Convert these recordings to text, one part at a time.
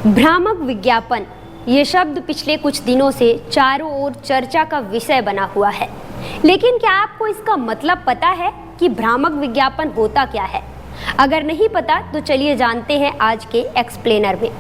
भ्रामक विज्ञापन ये शब्द पिछले कुछ दिनों से चारों ओर चर्चा का विषय बना हुआ है। लेकिन क्या आपको इसका मतलब पता है कि भ्रामक विज्ञापन होता क्या है? अगर नहीं पता तो चलिए जानते हैं आज के एक्सप्लेनर में।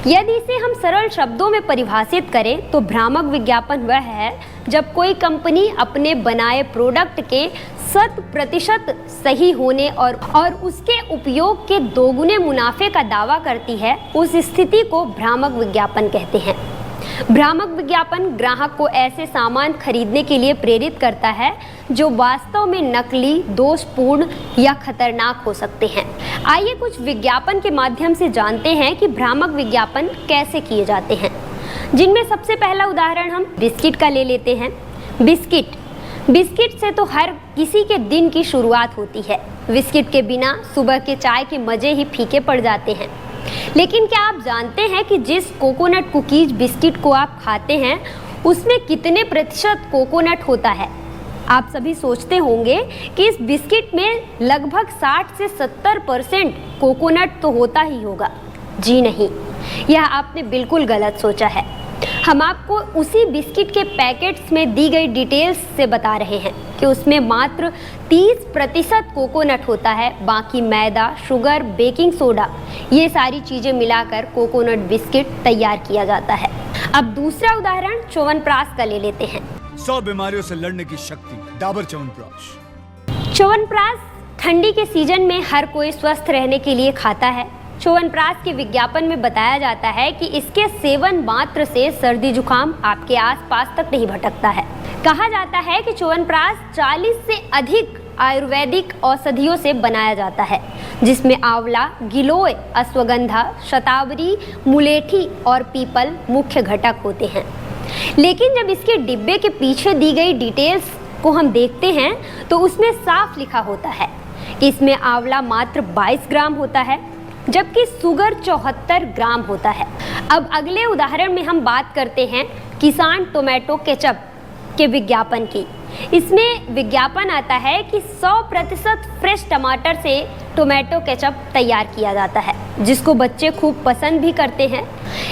यदि इसे हम सरल शब्दों में परिभाषित करें तो भ्रामक विज्ञापन वह है जब कोई कंपनी अपने बनाए प्रोडक्ट के 100% सही होने और उसके उपयोग के दोगुने मुनाफे का दावा करती है। उस स्थिति को भ्रामक विज्ञापन कहते हैं। भ्रामक विज्ञापन ग्राहक को ऐसे सामान खरीदने के लिए प्रेरित करता है जो वास्तव में नकली, दोषपूर्ण या खतरनाक हो सकते हैं। आइए कुछ विज्ञापन के माध्यम से जानते हैं कि भ्रामक विज्ञापन कैसे किए जाते हैं, जिनमें सबसे पहला उदाहरण हम बिस्किट का ले लेते हैं। बिस्किट से तो हर किसी के दिन की शुरुआत होती है। बिस्किट के बिना सुबह के चाय के मजे ही फीके पड़ जाते हैं। लेकिन क्या आप जानते हैं कि जिस कोकोनट कुकीज बिस्किट को आप खाते हैं उसमें कितने प्रतिशत कोकोनट होता है? आप सभी सोचते होंगे कि इस बिस्किट में लगभग 60 से 70% कोकोनट तो होता ही होगा। जी नहीं, यह आपने बिल्कुल गलत सोचा है। हम आपको उसी बिस्किट के पैकेट्स में दी गई डिटेल्स से बता रहे हैं कि उसमें मात्र 30% कोकोनट होता है। बाकी मैदा, शुगर, बेकिंग सोडा ये सारी चीज़ें मिलाकर कोकोनट बिस्किट तैयार किया जाता है। अब दूसरा उदाहरण च्यवनप्राश का ले लेते हैं। 100 बीमारियों से लड़ने की शक्ति, डाबर च्यवनप्राश। च्यवनप्राश ठंडी के सीजन में हर कोई स्वस्थ रहने के लिए खाता है। च्यवनप्राश के विज्ञापन में बताया जाता है कि इसके सेवन मात्र से सर्दी जुकाम आपके आसपास तक नहीं भटकता है। कहा जाता है कि च्यवनप्राश 40 से अधिक आयुर्वेदिक औषधियों से बनाया जाता है, जिसमें आंवला, गिलोय, अश्वगंधा, शतावरी, मुलेठी और पीपल मुख्य घटक होते हैं। लेकिन जब इसके डिब्बे के पीछे दी गई डिटेल्स को हम देखते हैं तो उसमें साफ लिखा होता है कि इसमें आंवला मात्र 22 ग्राम होता है, जबकि शुगर 74 ग्राम होता है। अब अगले उदाहरण में हम बात करते हैं किसान टोमेटो केचप के विज्ञापन की। इसमें विज्ञापन आता है कि 100% फ्रेश टमाटर से टोमेटो केचप तैयार किया जाता है, जिसको बच्चे खूब पसंद भी करते हैं।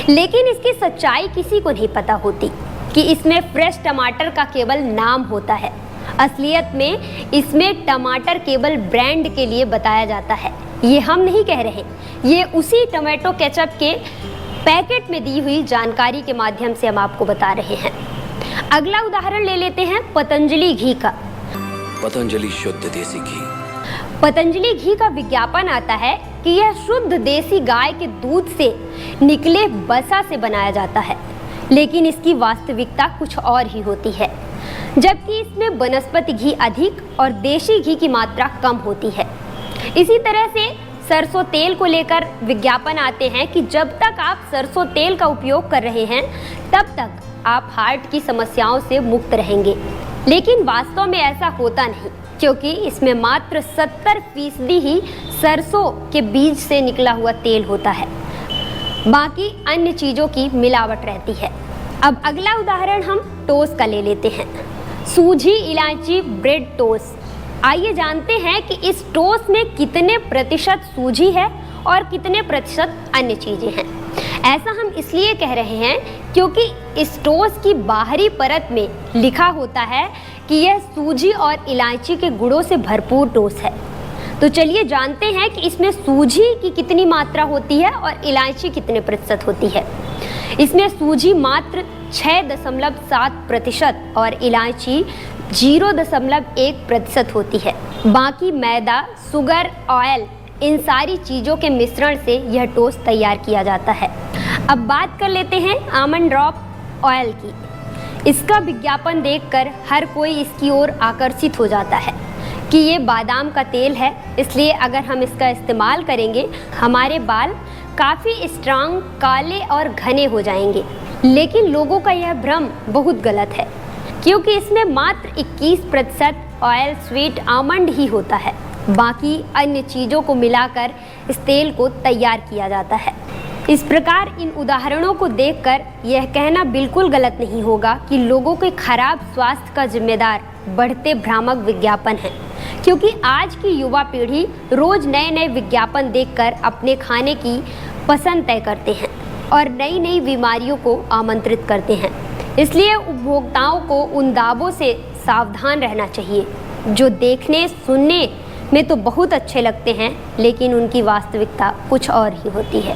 लेकिन इसकी सच्चाई किसी को नहीं पता होती कि इसमें फ्रेश टमाटर का केवल नाम होता है। असलियत में इसमें टमाटर केवल ब्रांड के लिए बताया जाता है। ये हम नहीं कह रहे, ये उसी टोमेटो केचप के पैकेट में दी हुई जानकारी के माध्यम से हम आपको बता रहे हैं। अगला उदाहरण ले लेते हैं पतंजलि घी का। पतंजलि शुद्ध देसी घी। पतंजलि घी का विज्ञापन आता है कि यह शुद्ध देसी गाय के दूध से निकले वसा से बनाया जाता है, लेकिन इसकी वास्तविकता कुछ और ही होती है। जबकि इसमें वनस्पति घी अधिक और देशी घी की मात्रा कम होती है। इसी तरह से सरसों तेल को लेकर विज्ञापन आते हैं कि जब तक आप सरसों तेल का उपयोग कर रहे हैं तब तक आप हार्ट की समस्याओं से मुक्त रहेंगे। लेकिन वास्तव में ऐसा होता नहीं, क्योंकि इसमें मात्र 70% ही सरसों के बीज से निकला हुआ तेल होता है, बाकी अन्य चीज़ों की मिलावट रहती है। अब अगला उदाहरण हम टोस्ट का ले लेते हैं। सूजी इलायची ब्रेड टोस्ट। आइए जानते हैं कि इस टोस्ट में कितने प्रतिशत सूजी है और कितने प्रतिशत अन्य चीज़ें हैं। ऐसा हम इसलिए कह रहे हैं क्योंकि इस टोस्ट की बाहरी परत में लिखा होता है कि यह सूजी और इलायची के गुणों से भरपूर टोस्ट है। तो चलिए जानते हैं कि इसमें सूजी की कितनी मात्रा होती है और इलायची कितने प्रतिशत होती है। इसमें सूजी मात्र 6.7% और इलायची 0.1% होती है। बाकी मैदा, शुगर, ऑयल, इन सारी चीज़ों के मिश्रण से यह टोस्ट तैयार किया जाता है। अब बात कर लेते हैं आमंड ड्रॉप ऑयल की। इसका विज्ञापन देखकर हर कोई इसकी ओर आकर्षित हो जाता है कि ये बादाम का तेल है, इसलिए अगर हम इसका इस्तेमाल करेंगे हमारे बाल काफ़ी स्ट्रांग, काले और घने हो जाएंगे। लेकिन लोगों का यह भ्रम बहुत गलत है, क्योंकि इसमें मात्र 21% ऑयल स्वीट आमंड ही होता है। बाकी अन्य चीज़ों को मिलाकर इस तेल को तैयार किया जाता है। इस प्रकार इन उदाहरणों को देखकर यह कहना बिल्कुल गलत नहीं होगा कि लोगों के खराब स्वास्थ्य का जिम्मेदार बढ़ते भ्रामक विज्ञापन है, क्योंकि आज की युवा पीढ़ी रोज नए नए विज्ञापन देखकर अपने खाने की पसंद तय करते हैं और नई नई बीमारियों को आमंत्रित करते हैं। इसलिए उपभोक्ताओं को उन दावों से सावधान रहना चाहिए जो देखने सुनने में तो बहुत अच्छे लगते हैं, लेकिन उनकी वास्तविकता कुछ और ही होती है।